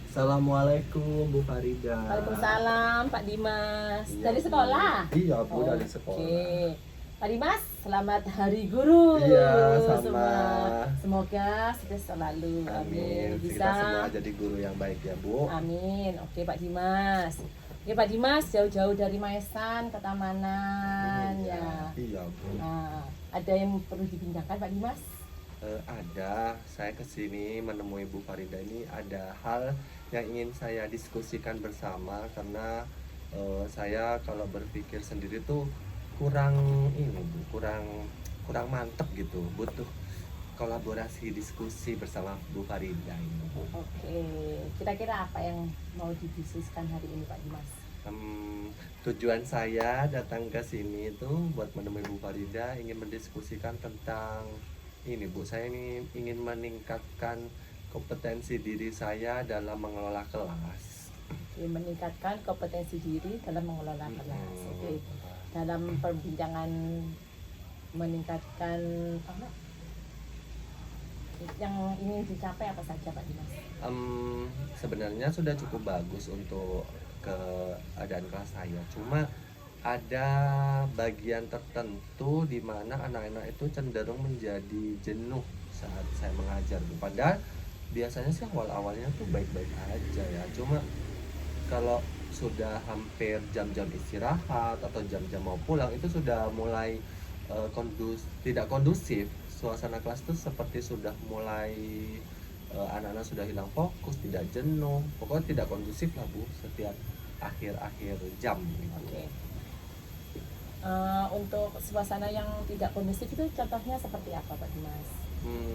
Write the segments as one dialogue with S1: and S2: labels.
S1: Assalamualaikum Bu Farida.
S2: Waalaikumsalam Pak Dimas.
S1: Iya,
S2: Dari
S1: Bu.
S2: sekolah?
S1: Iya Bu, dari
S2: Oke.
S1: sekolah.
S2: Pak Dimas, selamat Hari Guru.
S1: Iya, sama.
S2: Semoga sukses selalu.
S1: Amin.
S2: Bisa.
S1: Kita semua jadi guru yang baik ya Bu.
S2: Amin. Oke Pak Dimas. Oke Pak Dimas, jauh-jauh dari Maesan ke Tamanan ya.
S1: Iya Bu.
S2: Nah, ada yang perlu dipindahkan Pak Dimas?
S1: Ada, saya kesini menemui Bu Farida ini ada hal yang ingin saya diskusikan bersama karena saya kalau berpikir sendiri tuh kurang ini Bu, kurang mantep gitu, butuh kolaborasi diskusi bersama Bu Farida ini Bu.
S2: Oke, kira-kira apa yang mau didiskusikan hari ini Pak Dimas?
S1: Tujuan saya datang ke sini itu buat menemui Bu Farida ingin mendiskusikan tentang ini Bu, saya ini ingin meningkatkan kompetensi diri saya dalam mengelola kelas.
S2: Oke, meningkatkan kompetensi diri dalam mengelola kelas. Oke, dalam perbincangan meningkatkan apa yang ingin dicapai apa saja Pak Dimas?
S1: Sebenarnya sudah cukup bagus untuk keadaan kelas saya, cuma ada bagian tertentu di mana anak-anak itu cenderung menjadi jenuh saat saya mengajar Bu. Padahal biasanya sih awal-awalnya tuh baik-baik aja ya, cuma kalau sudah hampir jam-jam istirahat atau jam-jam mau pulang itu sudah mulai tidak kondusif. Suasana kelas itu seperti sudah mulai anak-anak sudah hilang fokus, tidak jenuh, pokoknya tidak kondusif lah Bu setiap akhir-akhir jam gitu.
S2: Oke. Untuk suasana yang tidak kondusif itu contohnya seperti apa Pak Dimas?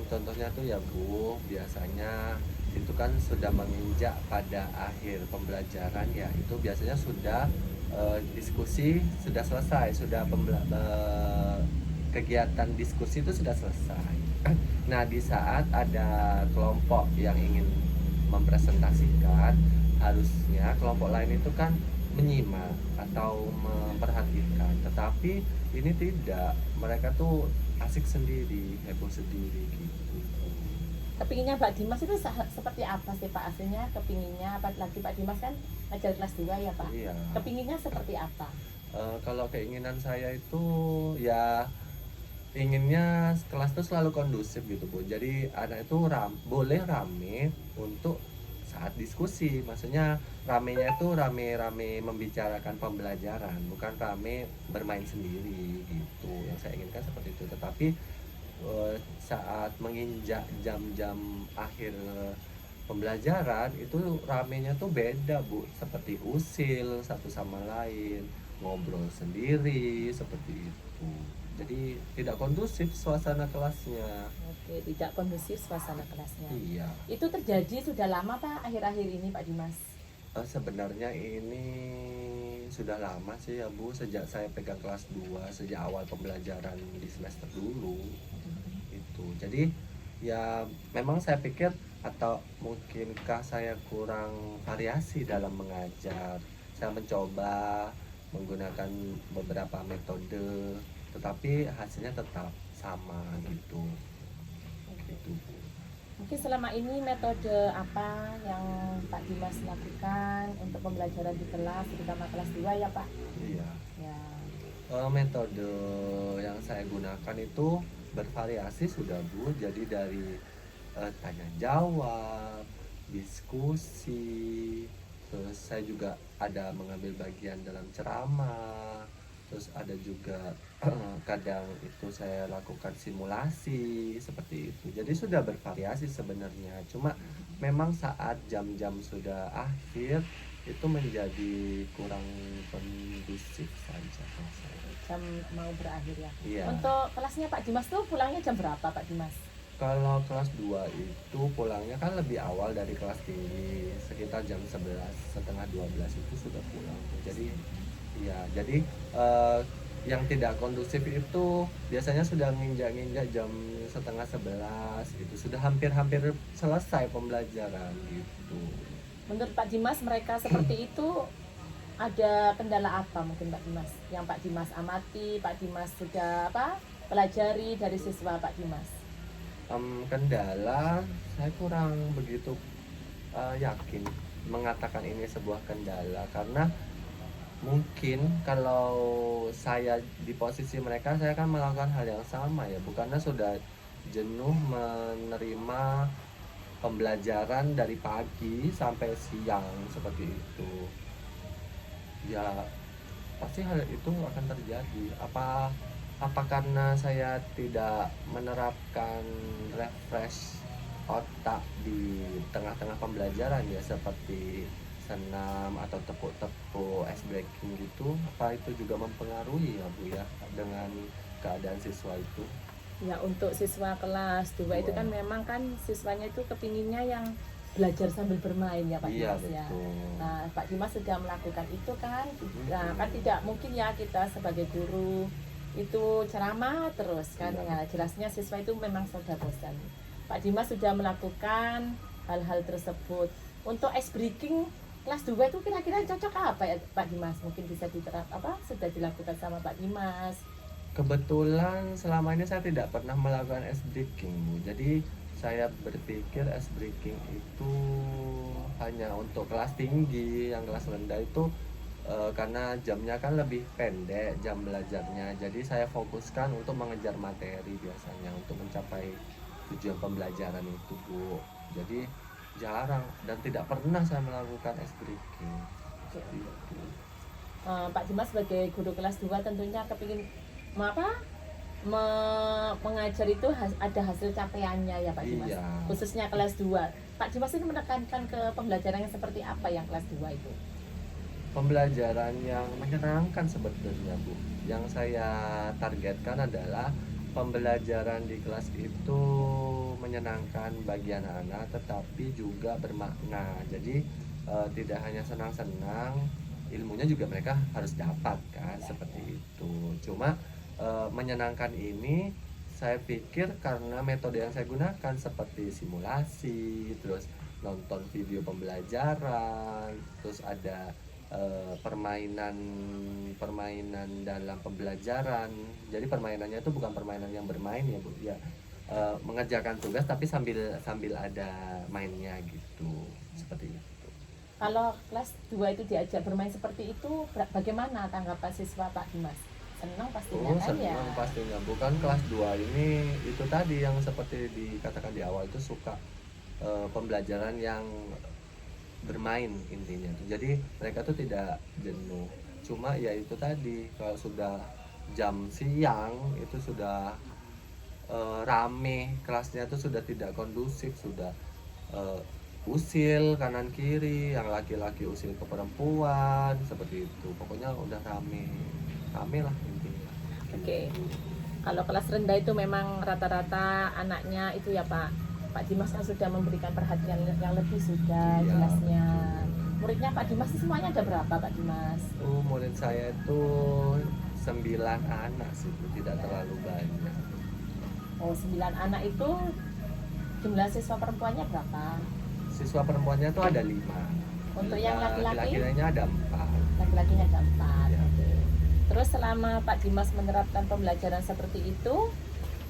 S1: Contohnya tuh ya Bu, biasanya itu kan sudah menginjak pada akhir pembelajaran ya, itu biasanya sudah diskusi sudah selesai, sudah kegiatan diskusi itu sudah selesai. Nah, di saat ada kelompok yang ingin mempresentasikan, harusnya kelompok lain itu kan menyimak atau memperhatikan, tetapi ini tidak, mereka tuh asik sendiri, heboh sendiri gitu.
S2: Kepinginnya Pak Dimas itu seperti apa sih Pak aslinya? Kepinginnya apalagi Pak Dimas kan ngajar kelas 2 ya Pak?
S1: Iya.
S2: Kepinginnya seperti apa?
S1: Kalau keinginan saya itu ya inginnya kelas tuh selalu kondusif gitu Bu, jadi anak itu boleh rame untuk saat diskusi, maksudnya ramenya itu rame-rame membicarakan pembelajaran, bukan rame bermain sendiri gitu. Yang saya inginkan seperti itu. Tetapi saat menginjak jam-jam akhir pembelajaran itu ramenya tuh beda Bu, seperti usil satu sama lain, ngobrol sendiri seperti itu. Jadi tidak kondusif suasana kelasnya.
S2: Oke, tidak kondusif suasana kelasnya.
S1: Iya.
S2: Itu terjadi sudah lama Pak akhir-akhir ini Pak Dimas?
S1: Sebenarnya ini sudah lama sih ya Bu, sejak saya pegang kelas 2, sejak awal pembelajaran di semester dulu itu. Jadi ya memang saya pikir, atau mungkinkah saya kurang variasi dalam mengajar. Saya mencoba menggunakan beberapa metode, tetapi hasilnya tetap sama gitu. Gitu Bu.
S2: Mungkin selama ini metode apa yang Pak Dimas lakukan untuk pembelajaran di kelas, terutama kelas 2 ya Pak?
S1: Iya.
S2: Ya.
S1: Metode yang saya gunakan itu bervariasi sudah Bu, jadi dari tanya jawab, diskusi, terus saya juga ada mengambil bagian dalam ceramah, terus ada juga kadang itu saya lakukan simulasi seperti itu. Jadi sudah bervariasi sebenarnya, cuma memang saat jam-jam sudah akhir itu menjadi kurang kondusif saja.
S2: Jam mau berakhir ya.
S1: Iya.
S2: Untuk kelasnya Pak Dimas tuh pulangnya jam berapa Pak Dimas?
S1: Kalau kelas 2 itu pulangnya kan lebih awal dari kelas tinggi, sekitar jam 11, setengah 12 itu sudah pulang. Jadi ya, jadi yang tidak kondusif itu biasanya sudah nginjak-nginjak jam setengah 11, itu sudah hampir-hampir selesai pembelajaran gitu.
S2: Menurut Pak Dimas mereka seperti itu ada kendala apa mungkin Pak Dimas? Yang Pak Dimas amati, Pak Dimas sudah pelajari dari siswa Pak Dimas?
S1: Kendala saya kurang begitu yakin mengatakan ini sebuah kendala, karena mungkin kalau saya di posisi mereka, saya akan melakukan hal yang sama ya, bukannya sudah jenuh menerima pembelajaran dari pagi sampai siang seperti itu. Ya pasti hal itu akan terjadi. Apa karena saya tidak menerapkan refresh otak di tengah-tengah pembelajaran ya, seperti senam atau tepuk-tepuk ice breaking gitu, apa itu juga mempengaruhi ya Bu ya dengan keadaan siswa itu?
S2: Ya untuk siswa kelas 2 itu kan memang kan siswanya itu kepinginnya yang belajar sambil bermain ya Pak
S1: Iya
S2: Dimas ya.
S1: betul.
S2: Nah Pak Dimas sudah melakukan itu kan. Nah
S1: Mm-mm.
S2: kan tidak mungkin ya kita sebagai guru itu ceramah terus kan.
S1: Iya
S2: Ya jelasnya siswa itu memang sudah bosan. Pak Dimas sudah melakukan hal-hal tersebut. Untuk ice breaking kelas 2 itu kira-kira cocok apa ya Pak Dimas? Mungkin bisa diterap apa sudah dilakukan sama Pak Dimas.
S1: Kebetulan selama ini saya tidak pernah melakukan ice breaking Bu. Jadi saya berpikir ice breaking itu hanya untuk kelas tinggi, yang kelas rendah itu karena jamnya kan lebih pendek jam belajarnya. Jadi saya fokuskan untuk mengejar materi biasanya untuk mencapai tujuan pembelajaran itu Bu. Jadi jarang dan tidak pernah saya melakukan ice breaking.
S2: Oke.
S1: Seperti itu.
S2: Pak Dimas sebagai guru kelas 2 tentunya kepingin apa mengajar itu ada hasil capaiannya ya Pak Dimas.
S1: Iya.
S2: Khususnya kelas 2. Pak Dimas itu menekankan ke pembelajaran yang seperti apa yang kelas 2 itu?
S1: Pembelajaran yang menyenangkan sebetulnya Bu. Yang saya targetkan adalah pembelajaran di kelas itu menyenangkan bagi anak-anak tetapi juga bermakna. Jadi tidak hanya senang-senang, ilmunya juga mereka harus dapat kan, seperti itu. Cuma menyenangkan ini saya pikir karena metode yang saya gunakan seperti simulasi, terus nonton video pembelajaran, terus ada permainan permainan dalam pembelajaran. Jadi permainannya itu bukan permainan yang bermain ya Bu ya, mengerjakan tugas tapi sambil sambil ada mainnya gitu, seperti itu.
S2: Kalau kelas 2 itu diajak bermain seperti itu, bagaimana tanggapan siswa Pak Dimas? Senang pastinya
S1: Oh
S2: kan ya?
S1: senang pastinya, bukan kelas 2 ini itu tadi yang seperti dikatakan di awal itu suka pembelajaran yang bermain intinya tuh. Jadi mereka tuh tidak jenuh. Cuma ya itu tadi, kalau sudah jam siang itu sudah rame, kelasnya tuh sudah tidak kondusif, sudah eh, usil kanan kiri, yang laki-laki usil ke perempuan seperti itu. Pokoknya udah rame, rame lah intinya.
S2: Oke.
S1: Gitu.
S2: Kalau kelas rendah itu memang rata-rata anaknya itu ya Pak. Pak Dimas kan sudah memberikan perhatian yang lebih sudah
S1: Iya,
S2: jelasnya.
S1: betul.
S2: Muridnya Pak Dimas itu semuanya ada berapa Pak Dimas?
S1: Murid saya itu 9 anak sih, Bu. Tidak terlalu banyak.
S2: Oh 9 anak itu jumlah siswa perempuannya berapa?
S1: Siswa perempuannya tuh ada 5.
S2: Untuk yang laki-laki?
S1: Laki-lakinya ada 4.
S2: Laki-lakinya ada 4.
S1: Ya.
S2: Oke. Terus selama Pak Dimas menerapkan pembelajaran seperti itu,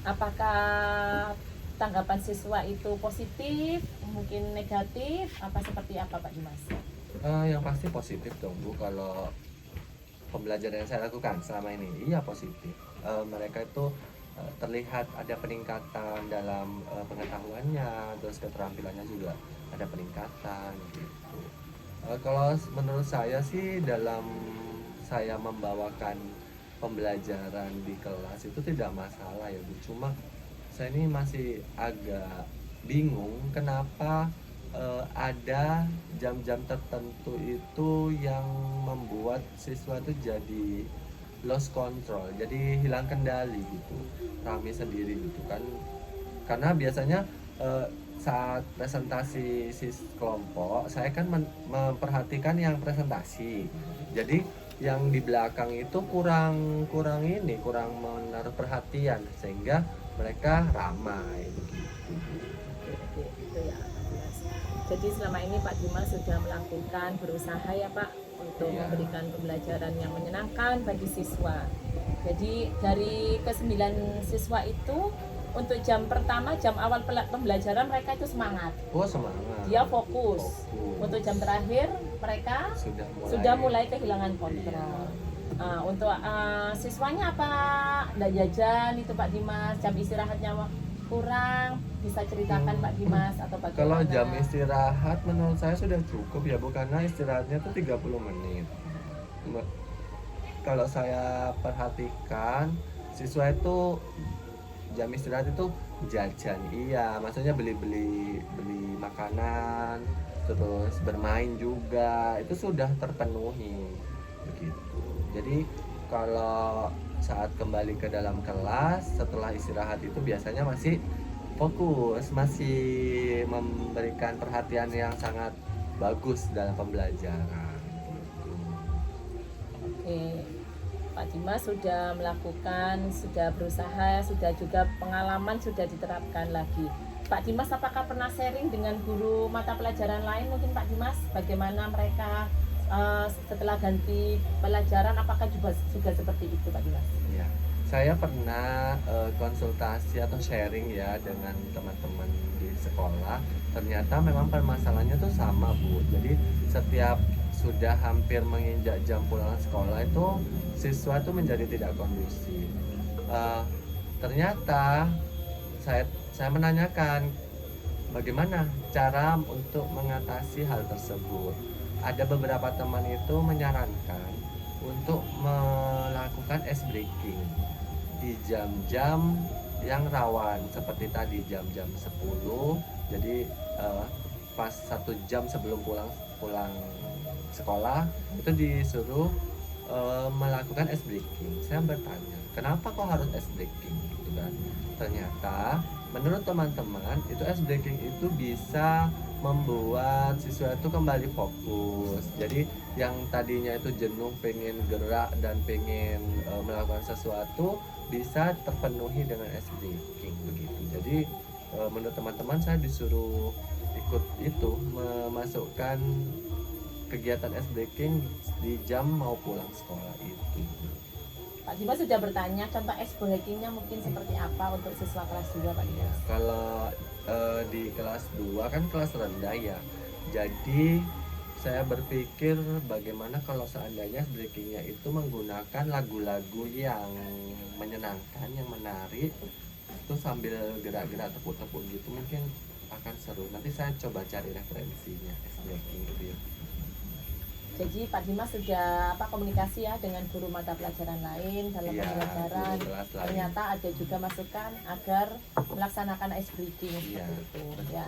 S2: apakah tanggapan siswa itu positif, mungkin negatif, apa seperti apa Pak Dimas?
S1: Yang pasti positif dong Bu, kalau pembelajaran yang saya lakukan selama ini, iya positif. Mereka itu terlihat ada peningkatan dalam pengetahuannya, terus keterampilannya juga ada peningkatan gitu. Kalau menurut saya sih, dalam saya membawakan pembelajaran di kelas itu tidak masalah ya Bu. Cuma saya ini masih agak bingung kenapa ada jam-jam tertentu itu yang membuat siswa itu jadi lost control, jadi hilang kendali gitu, rame sendiri gitu kan. Karena biasanya saat presentasi kelompok, saya kan memperhatikan yang presentasi. Jadi yang di belakang itu kurang kurang ini, kurang menaruh perhatian sehingga mereka ramai begitu.
S2: Oke, itu ya Pak Dimas. Jadi selama ini Pak Dimas sudah melakukan berusaha ya Pak untuk
S1: Iya.
S2: memberikan pembelajaran yang menyenangkan bagi siswa. Jadi dari ke-9 siswa itu untuk jam pertama, jam awal pembelajaran mereka itu semangat,
S1: Oh, semangat.
S2: dia fokus.
S1: Fokus.
S2: Untuk jam terakhir mereka sudah mulai kehilangan kontrol. Untuk siswanya apa nggak jajan itu Pak Dimas, jam istirahatnya kurang, bisa ceritakan Pak Dimas atau bagaimana?
S1: Kalau jam istirahat menurut saya sudah cukup ya Bu, karena istirahatnya tuh 30 menit. Kalau saya perhatikan siswa itu jam istirahat itu jajan, iya, maksudnya beli makanan, terus bermain juga, itu sudah terpenuhi begitu. Jadi kalau saat kembali ke dalam kelas setelah istirahat itu biasanya masih fokus, masih memberikan perhatian yang sangat bagus dalam pembelajaran gitu.
S2: Oke, Pak Dimas sudah melakukan, sudah berusaha, sudah juga pengalaman sudah diterapkan lagi. Pak Dimas apakah pernah sharing dengan guru mata pelajaran lain mungkin Pak Dimas? Bagaimana mereka setelah ganti pelajaran, apakah juga seperti itu Pak Dimas?
S1: Ya, saya pernah konsultasi atau sharing ya dengan teman-teman di sekolah. Ternyata memang permasalahannya tuh sama Bu. Jadi setiap sudah hampir menginjak jam pulang sekolah itu siswa tuh menjadi tidak kondusif. Ternyata saya menanyakan bagaimana cara untuk mengatasi hal tersebut. Ada beberapa teman itu menyarankan untuk melakukan ice breaking di jam-jam yang rawan seperti tadi jam-jam 10. Jadi pas 1 jam sebelum pulang sekolah itu disuruh melakukan ice breaking. Saya bertanya, kenapa kok harus ice breaking gitu kan? Ternyata menurut teman-teman itu ice breaking itu bisa membuat siswa itu kembali fokus. Jadi yang tadinya itu jenuh pengen gerak dan pengen melakukan sesuatu bisa terpenuhi dengan ice breaking begitu. Jadi menurut teman-teman saya disuruh ikut itu memasukkan kegiatan ice breaking di jam mau pulang sekolah itu.
S2: Pak Dimas sudah bertanya contoh ice breakingnya mungkin seperti apa untuk siswa kelas 2 Pak Dimas?
S1: Kalau di kelas 2 kan kelas rendah ya. Jadi saya berpikir bagaimana kalau seandainya breakingnya itu menggunakan lagu-lagu yang menyenangkan, yang menarik, itu sambil gerak-gerak tepuk-tepuk gitu mungkin akan seru. Nanti saya coba cari referensinya breaking itu ya.
S2: Jadi Pak Dimas sudah komunikasi ya dengan guru mata pelajaran lain dalam
S1: Iya,
S2: pembelajaran.
S1: guru kelas lain.
S2: Ternyata ada juga masukan agar melaksanakan ice breaking
S1: Iya,
S2: seperti itu.
S1: betul.
S2: Ya.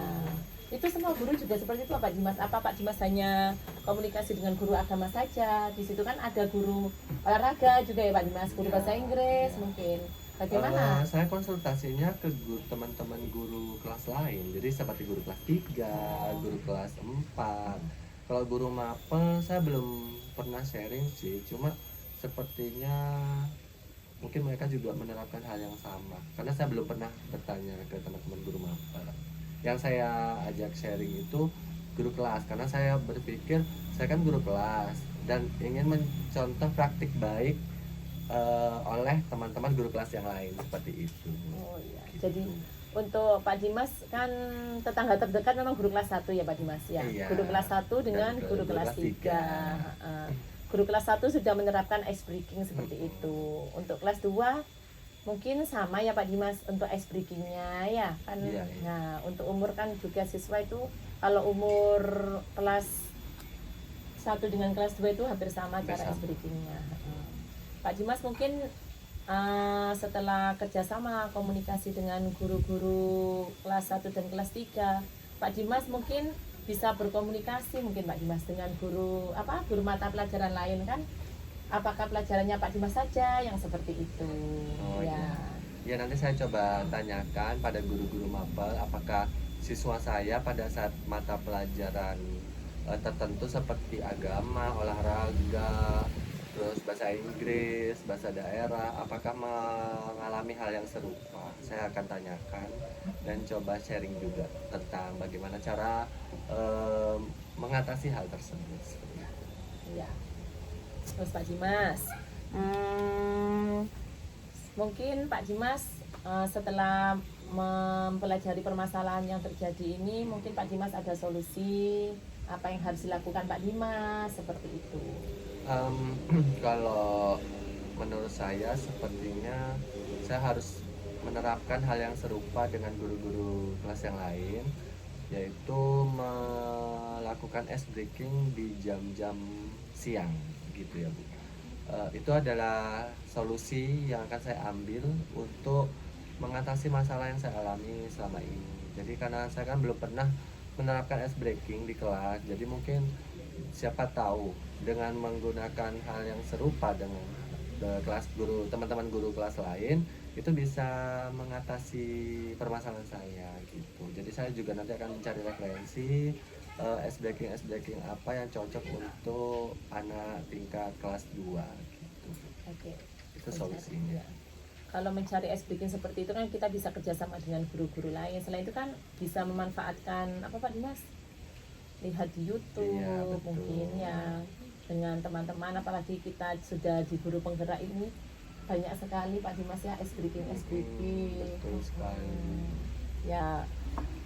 S2: Itu semua guru juga seperti itu Pak Dimas. Apa Pak Dimas hanya komunikasi dengan guru agama saja? Di situ kan ada guru olahraga juga ya Pak Dimas, guru
S1: Iya,
S2: bahasa Inggris
S1: iya.
S2: mungkin. Bagaimana?
S1: Saya konsultasinya ke teman-teman guru kelas lain. Jadi seperti guru kelas 3, guru kelas 4. Kalau guru mapel saya belum pernah sharing sih. Cuma sepertinya mungkin mereka juga menerapkan hal yang sama. Karena saya belum pernah bertanya ke teman-teman guru mapel. Yang saya ajak sharing itu guru kelas. Karena saya berpikir saya kan guru kelas dan ingin mencontoh praktik baik oleh teman-teman guru kelas yang lain seperti itu.
S2: Oh iya.
S1: Gitu.
S2: Jadi untuk Pak Dimas kan tetangga terdekat memang guru kelas 1 ya Pak Dimas ya.
S1: Iya.
S2: Guru kelas 1 dengan
S1: Dan
S2: guru kelas 3. Guru kelas 1 sudah menerapkan ice breaking seperti itu. Untuk kelas 2 mungkin sama ya Pak Dimas untuk ice breakingnya ya kan.
S1: Iya, iya.
S2: Nah, untuk umur kan juga siswa itu kalau umur kelas 1 dengan kelas 2 itu hampir sama cara
S1: Sama.
S2: ice breakingnya. Pak Dimas mungkin setelah kerjasama komunikasi dengan guru-guru kelas 1 dan kelas 3, Pak Dimas mungkin bisa berkomunikasi mungkin Pak Dimas dengan guru mata pelajaran lain kan, apakah pelajarannya Pak Dimas saja yang seperti itu?
S1: Oh,
S2: ya.
S1: Ya nanti saya coba tanyakan pada guru-guru mapel apakah siswa saya pada saat mata pelajaran tertentu seperti agama, olahraga, terus bahasa Inggris, bahasa daerah, apakah mengalami hal yang serupa. Saya akan tanyakan dan coba sharing juga tentang bagaimana cara mengatasi hal tersebut.
S2: Ya. Terus Pak Dimas, mungkin Pak Dimas setelah mempelajari permasalahan yang terjadi ini, mungkin Pak Dimas ada solusi apa yang harus dilakukan Pak Dimas seperti itu.
S1: Kalau menurut saya sepertinya saya harus menerapkan hal yang serupa dengan guru-guru kelas yang lain, yaitu melakukan ice breaking di jam-jam siang gitu ya Bu. Itu adalah solusi yang akan saya ambil untuk mengatasi masalah yang saya alami selama ini. Jadi karena saya kan belum pernah menerapkan ice breaking di kelas, jadi mungkin siapa tahu dengan menggunakan hal yang serupa dengan kelas guru teman-teman guru kelas lain itu bisa mengatasi permasalahan saya gitu. Jadi saya juga nanti akan mencari referensi ice breaking apa yang cocok untuk anak tingkat kelas 2 gitu.
S2: Oke.
S1: Itu solusinya.
S2: Ya. Kalau mencari ice breaking seperti itu kan kita bisa kerjasama dengan guru-guru lain. Selain itu kan bisa memanfaatkan apa Pak Dimas? Lihat di YouTube
S1: Iya, betul.
S2: mungkin ya, dengan teman-teman, apalagi kita sudah di guru penggerak ini banyak sekali Pak Dimas ya ice breaking.
S1: Betul sekali.
S2: Ya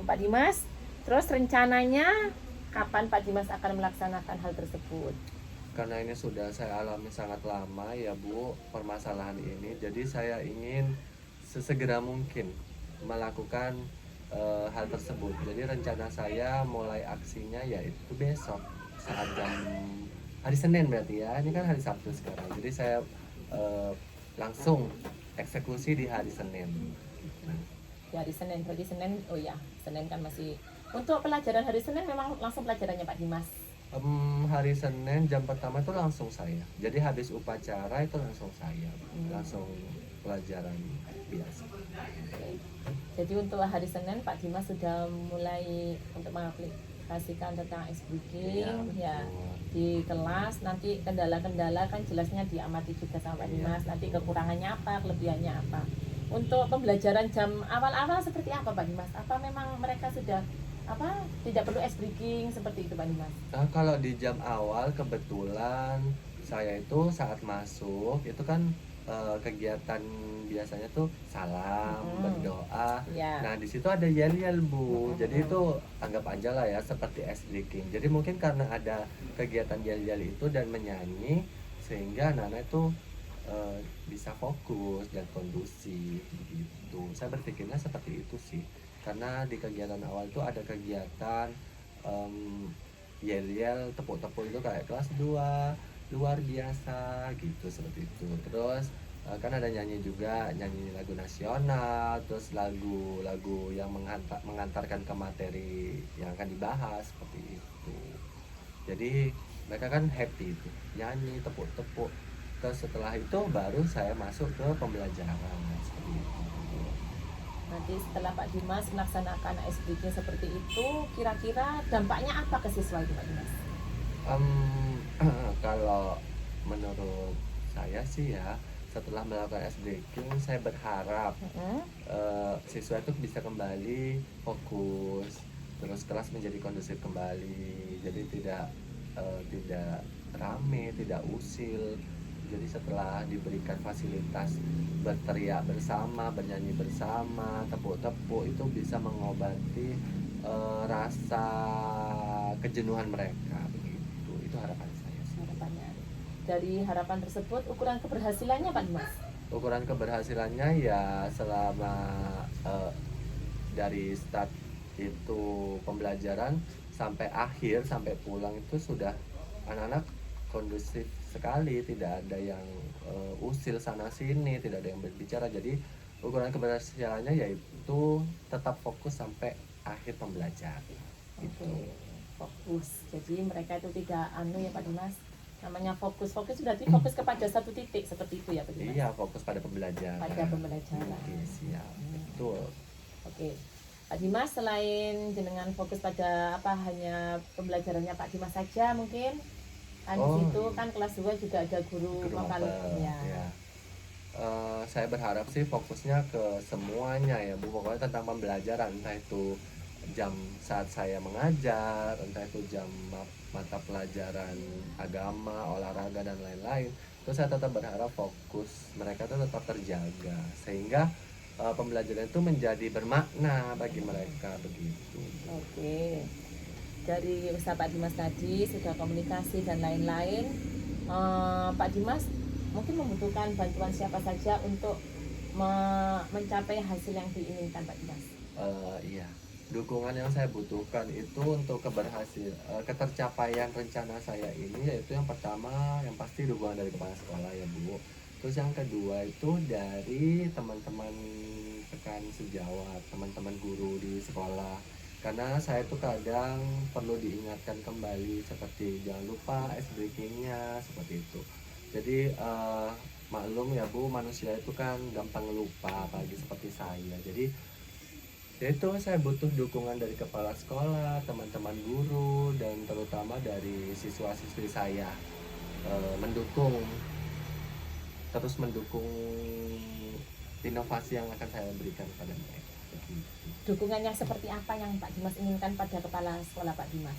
S2: Pak Dimas, terus rencananya kapan Pak Dimas akan melaksanakan hal tersebut?
S1: Karena ini sudah saya alami sangat lama ya Bu, permasalahan ini. Jadi saya ingin sesegera mungkin melakukan hal tersebut. Jadi rencana saya mulai aksinya yaitu besok saat jam hari Senin berarti ya. Ini kan hari Sabtu sekarang. Jadi saya langsung eksekusi di hari Senin.
S2: Di hari Senin, berarti Senin, oh ya, Senin kan masih untuk pelajaran hari Senin memang langsung pelajarannya Pak Dimas.
S1: Hari Senin jam pertama itu langsung saya. Jadi habis upacara itu langsung saya, langsung pelajaran biasa.
S2: Oke. Jadi untuk hari Senin Pak Dimas sudah mulai untuk mengaplikasikan tentang ice breaking ya
S1: betul.
S2: di kelas. Nanti kendala-kendala kan jelasnya diamati juga sama Pak Dimas. Nanti kekurangannya apa, kelebihannya apa. Untuk pembelajaran jam awal-awal seperti apa Pak Dimas? Apa memang mereka sudah tidak perlu ice breaking seperti itu Pak Dimas?
S1: Nah, kalau di jam awal kebetulan saya itu saat masuk itu kan kegiatan biasanya tuh salam, berdoa.
S2: Ya.
S1: Nah, di situ ada yel-yel Bu. Jadi itu anggap aja lah ya seperti ice breaking. Jadi mungkin karena ada kegiatan yel-yel itu dan menyanyi sehingga anak-anak itu bisa fokus dan kondusif gitu. Saya berpikirnya seperti itu sih. Karena di kegiatan awal itu ada kegiatan yel-yel, tepuk-tepuk itu kayak kelas 2 luar biasa gitu seperti itu. Terus kan ada nyanyi juga, nyanyi lagu nasional, terus lagu-lagu yang mengantarkan ke materi yang akan dibahas seperti itu. Jadi mereka kan happy itu, nyanyi, tepuk-tepuk. Terus setelah itu baru saya masuk ke pembelajaran seperti itu.
S2: Nanti setelah Pak Dimas melaksanakan ice breaking seperti itu, kira-kira dampaknya apa ke siswa itu Pak Dimas?
S1: Kalau menurut saya sih ya, setelah melakukan ice breaking saya berharap siswa itu bisa kembali fokus, terus kelas menjadi kondusif kembali, jadi tidak rame, tidak usil. Jadi setelah diberikan fasilitas berteriak bersama, bernyanyi bersama, tepuk-tepuk, itu bisa mengobati rasa kejenuhan mereka begitu. Itu harapan saya sih.
S2: Harapannya. Dari harapan tersebut, ukuran keberhasilannya Pak Dimas?
S1: Ukuran keberhasilannya ya selama dari start itu pembelajaran sampai akhir, sampai pulang itu sudah anak-anak kondusif sekali, tidak ada yang usil sana sini, tidak ada yang berbicara. Jadi ukuran keberhasilannya yaitu tetap fokus sampai akhir pembelajaran gitu.
S2: Oke, fokus. Jadi mereka itu tidak ya Pak Dimas. Namanya fokus berarti fokus kepada satu titik seperti itu ya Pak Dimas.
S1: Iya, fokus pada pembelajaran.
S2: Pada pembelajaran.
S1: Oke, siap. Betul.
S2: Oke. Pak Dimas, selain jenengan fokus pada hanya pembelajarannya Pak Dimas saja mungkin? Kan di situ kan kelas 2 juga ada guru lokal ya.
S1: Saya berharap sih fokusnya ke semuanya ya Bu, pokoknya tentang pembelajaran, entah itu jam saat saya mengajar, entah itu jam mata pelajaran agama, olahraga dan lain-lain. Terus saya tetap berharap fokus mereka tuh tetap terjaga sehingga pembelajaran itu menjadi bermakna bagi mereka begitu.
S2: Oke. Dari usaha Pak Dimas tadi sudah komunikasi dan lain-lain. Pak Dimas mungkin membutuhkan bantuan siapa saja untuk mencapai hasil yang diinginkan Pak Dimas.
S1: Iya, dukungan yang saya butuhkan itu untuk ketercapaian rencana saya ini, yaitu yang pertama yang pasti dukungan dari kepala sekolah ya Bu. Terus yang kedua itu dari teman-teman rekan sejawat, teman-teman guru di sekolah. Karena saya tuh kadang perlu diingatkan kembali seperti jangan lupa ice breakingnya seperti itu. Jadi maklum ya Bu, manusia itu kan gampang lupa apalagi seperti saya. Jadi ya itu saya butuh dukungan dari kepala sekolah, teman-teman guru, dan terutama dari siswa-siswi saya mendukung, terus mendukung inovasi yang akan saya berikan kepada mereka. Begitu.
S2: Dukungan yang seperti apa yang Pak Dimas inginkan pada kepala sekolah Pak Dimas?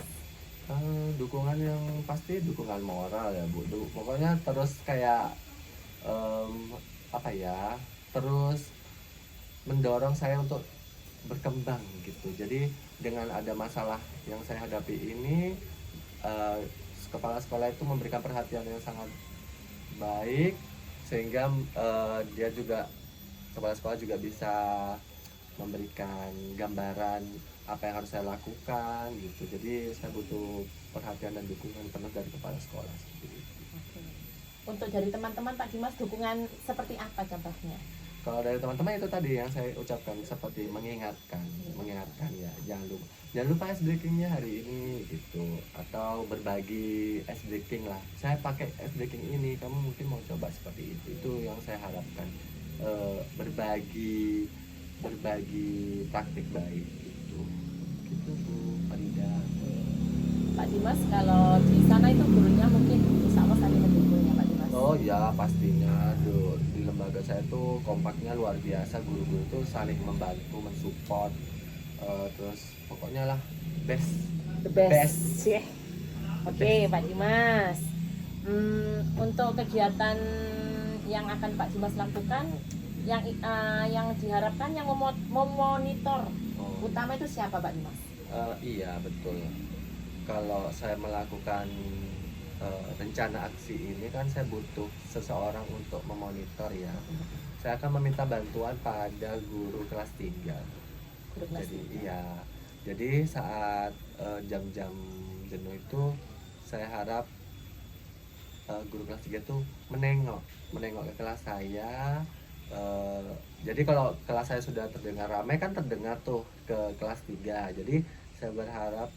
S1: Dukungan yang pasti dukungan moral ya Bu. Pokoknya terus kayak apa ya, terus mendorong saya untuk berkembang gitu. Jadi dengan ada masalah yang saya hadapi ini, eh, kepala sekolah itu memberikan perhatian yang sangat baik sehingga dia juga, kepala sekolah juga bisa memberikan gambaran apa yang harus saya lakukan gitu. Jadi saya butuh perhatian dan dukungan penuh dari kepala sekolah seperti itu.
S2: Oke. Untuk dari teman-teman Pak Dimas dukungan seperti apa contohnya?
S1: Kalau dari teman-teman itu tadi yang saya ucapkan seperti mengingatkan ya, jangan lupa ice breakingnya hari ini gitu, atau berbagi ice breaking lah. Saya pakai ice breaking ini, kamu mungkin mau coba seperti itu yang saya harapkan. Berbagi praktik baik gitu Bu Farida.
S2: Pak Dimas kalau di sana itu gurunya mungkin insya Allah saling mendukung ya Pak Dimas.
S1: Oh ya pastinya, di lembaga saya tuh kompaknya luar biasa, guru-guru tuh saling membantu, mensupport, terus pokoknya lah best.
S2: The best.
S1: Best.
S2: Yeah. Oke Pak Dimas. Untuk kegiatan yang akan Pak Dimas lakukan, yang diharapkan yang memonitor
S1: Oh,
S2: utama itu siapa Pak Dimas?
S1: iya betul. Kalau saya melakukan rencana aksi ini kan saya butuh seseorang untuk memonitor ya. Saya akan meminta bantuan pada guru kelas 3.
S2: Guru kelas
S1: Jadi
S2: 3.
S1: iya. Jadi saat jam-jam jenuh itu saya harap guru kelas 3 tuh menengok ke kelas saya. Jadi kalau kelas saya sudah terdengar ramai kan terdengar tuh ke kelas 3. Jadi saya berharap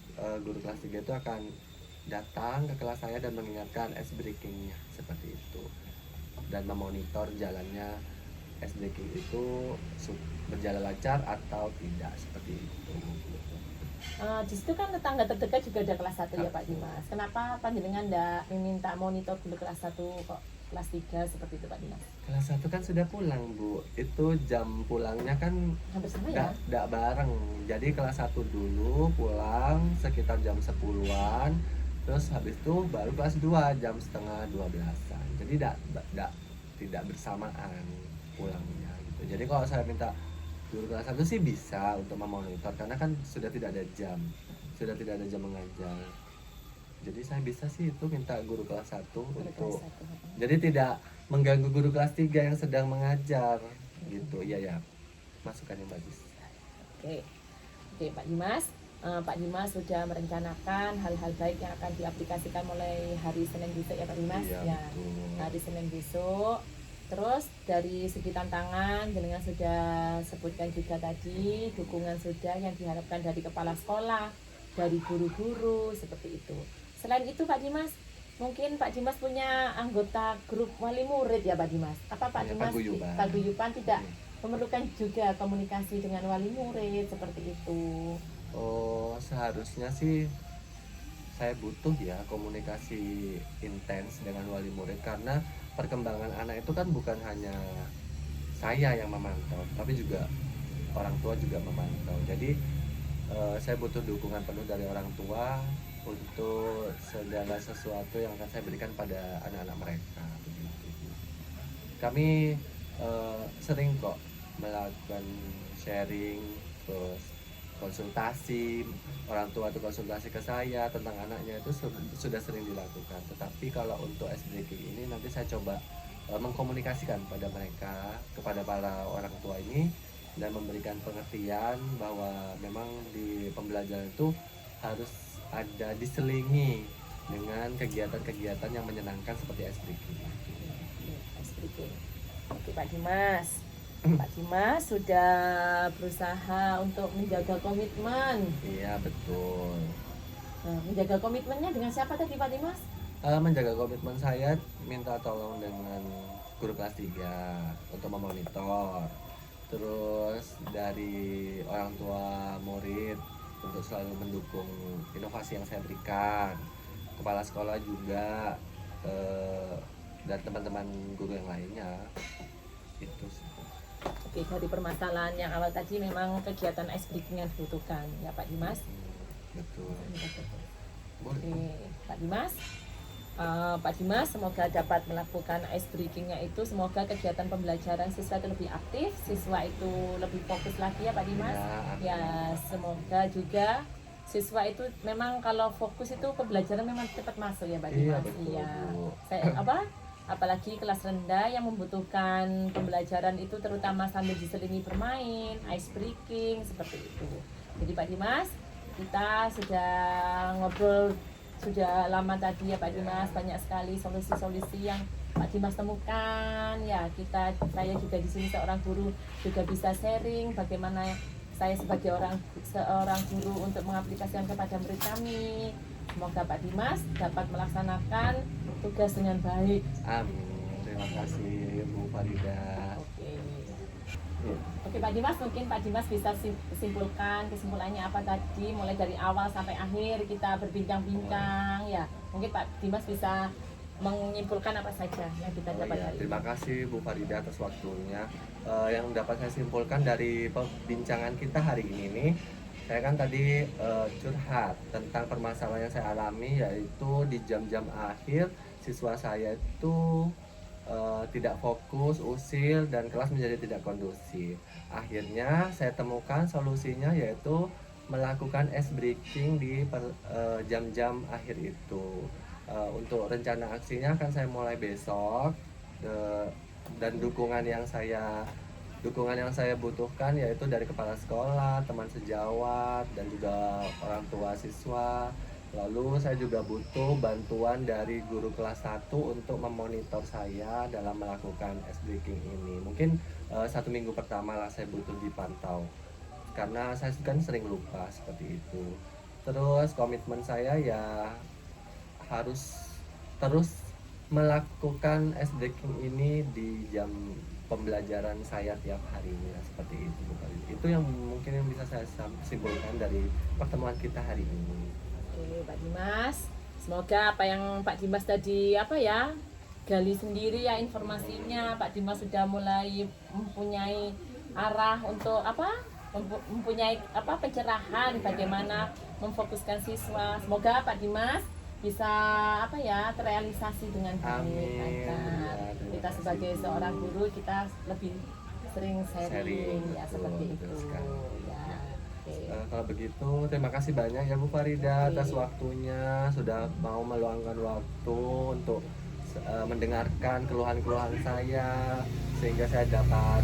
S1: guru kelas 3 itu akan datang ke kelas saya dan mengingatkan ice breakingnya seperti itu, dan memonitor jalannya ice breaking itu berjalan lancar atau tidak seperti itu.
S2: Di situ kan tetangga terdekat juga ada kelas 1 ya Pak Dimas. Kenapa panjenengan enggak minta monitor dulu kelas 1 kok kelas 3 seperti itu Pak Dimas?
S1: Kelas 1 kan sudah pulang Bu, itu jam pulangnya kan
S2: Hampir sama ya?
S1: nggak bareng. Jadi kelas 1 dulu pulang sekitar jam 10-an, terus habis itu baru kelas 2 jam setengah 12-an. Jadi tidak bersamaan pulangnya gitu. Jadi kalau saya minta guru kelas 1 sih bisa untuk memonitor karena kan sudah tidak ada jam mengajar. Jadi saya bisa sih itu minta guru kelas 1
S2: Guru kelas
S1: untuk,
S2: 1.
S1: jadi tidak mengganggu guru kelas 3 yang sedang mengajar gitu. Iya ya, masukan yang bagus.
S2: Oke. Oke Pak Dimas. Pak Dimas sudah merencanakan hal-hal baik yang akan diaplikasikan mulai hari Senin besok ya Pak Dimas.
S1: Iya,
S2: Ya.
S1: betul.
S2: Hari Senin besok. Terus dari segi tantangan, jenengan sudah sebutkan juga tadi, dukungan sudah yang diharapkan dari kepala sekolah, dari guru-guru, seperti itu. Selain itu Pak Dimas, mungkin Pak Dimas punya anggota grup wali murid ya Pak Dimas. Apa Pak
S1: Ya,
S2: Dimas
S1: paguyuban.
S2: paguyuban tidak
S1: Hmm.
S2: memerlukan juga komunikasi dengan wali murid seperti itu?
S1: Oh, seharusnya sih saya butuh ya komunikasi intens dengan wali murid, karena perkembangan anak itu kan bukan hanya saya yang memantau, tapi juga orang tua juga memantau. Jadi saya butuh dukungan penuh dari orang tua untuk segala sesuatu yang akan saya berikan pada anak-anak mereka begitu. Kami sering kok melakukan sharing, terus konsultasi, orang tua itu konsultasi ke saya tentang anaknya itu sudah sering dilakukan. Tetapi kalau untuk ice breaking ini nanti saya coba mengkomunikasikan pada mereka, kepada para orang tua ini, dan memberikan pengertian bahwa memang di pembelajaran itu harus ada diselingi dengan kegiatan-kegiatan yang menyenangkan seperti ice breaking.
S2: Ice breaking. Oke Pak Dimas. Pak Dimas sudah berusaha untuk menjaga komitmen.
S1: Iya betul.
S2: Nah, menjaga komitmennya dengan siapa tadi Pak Dimas?
S1: Menjaga komitmen saya minta tolong dengan guru kelas 3 untuk memonitor. Terus dari orang tua murid untuk selalu mendukung inovasi yang saya berikan. Kepala sekolah juga dan teman-teman guru yang lainnya. Itu sih.
S2: Oke, dari permasalahan yang awal tadi memang kegiatan ice breaking yang dibutuhkan ya Pak Dimas.
S1: Betul.
S2: Oke, Pak Dimas. Pak Dimas semoga dapat melakukan ice breakingnya itu, semoga kegiatan pembelajaran siswa itu lebih aktif, siswa itu lebih fokus lagi ya Pak Dimas. Ya, semoga juga siswa itu memang kalau fokus itu pembelajaran memang cepat masuk ya Pak Dimas.
S1: Iya betul.
S2: Iya. Apalagi kelas rendah yang membutuhkan pembelajaran itu terutama sambil diselingi bermain, ice breaking seperti itu. Jadi Pak Dimas, kita sudah ngobrol sudah lama tadi ya Pak Dimas, banyak sekali solusi-solusi yang Pak Dimas temukan. Ya, saya juga di sini seorang guru juga bisa sharing bagaimana saya sebagai seorang guru untuk mengaplikasikan kepada murid kami. Semoga Pak Dimas dapat melaksanakan tugas dengan baik.
S1: Amin. Terima kasih Bu Farida.
S2: Oke. Oke Pak Dimas, mungkin Pak Dimas bisa kesimpulannya apa tadi, mulai dari awal sampai akhir kita berbincang-bincang ya. Mungkin Pak Dimas bisa menyimpulkan apa saja yang kita dapat hari ini.
S1: Terima kasih Bu Farida atas waktunya. Yang dapat saya simpulkan dari perbincangan kita hari ini nih, saya kan tadi curhat tentang permasalahan yang saya alami, yaitu di jam-jam akhir siswa saya itu tidak fokus, usil, dan kelas menjadi tidak kondusif. Akhirnya saya temukan solusinya, yaitu melakukan ice breaking di jam-jam akhir itu. Untuk rencana aksinya akan saya mulai besok, dan dukungan yang saya butuhkan yaitu dari kepala sekolah, teman sejawat, dan juga orang tua siswa. Lalu saya juga butuh bantuan dari guru kelas 1 untuk memonitor saya dalam melakukan ice breaking ini. Mungkin 1 minggu pertama lah saya butuh dipantau, karena saya kan sering lupa seperti itu. Terus komitmen saya ya harus terus melakukan ice breaking ini di jam pembelajaran saya tiap harinya, seperti itu. Itu yang mungkin yang bisa saya simpulkan dari pertemuan kita hari ini.
S2: Oke Pak Dimas, semoga apa yang Pak Dimas tadi gali sendiri ya informasinya. Pak Dimas sudah mulai mempunyai arah untuk mempunyai pencerahan bagaimana memfokuskan siswa. Semoga Pak Dimas bisa terrealisasi dengan baik.
S1: Amin.
S2: Kita sebagai seorang guru kita lebih sering sharing ya seperti itu.
S1: Kalau begitu terima kasih banyak ya Bu Farida atas waktunya, sudah mau meluangkan waktu untuk mendengarkan keluhan-keluhan saya, sehingga saya dapat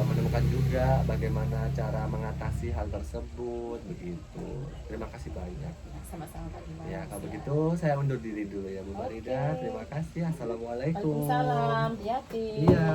S1: menemukan juga bagaimana cara mengatasi hal tersebut begitu. Terima kasih banyak.
S2: Sama-sama Pak Dimas.
S1: Ya, kalau begitu saya undur diri dulu ya Bu Farida. Terima kasih. Assalamualaikum.
S2: Waalaikumsalam. Hati-hati.
S1: Iya.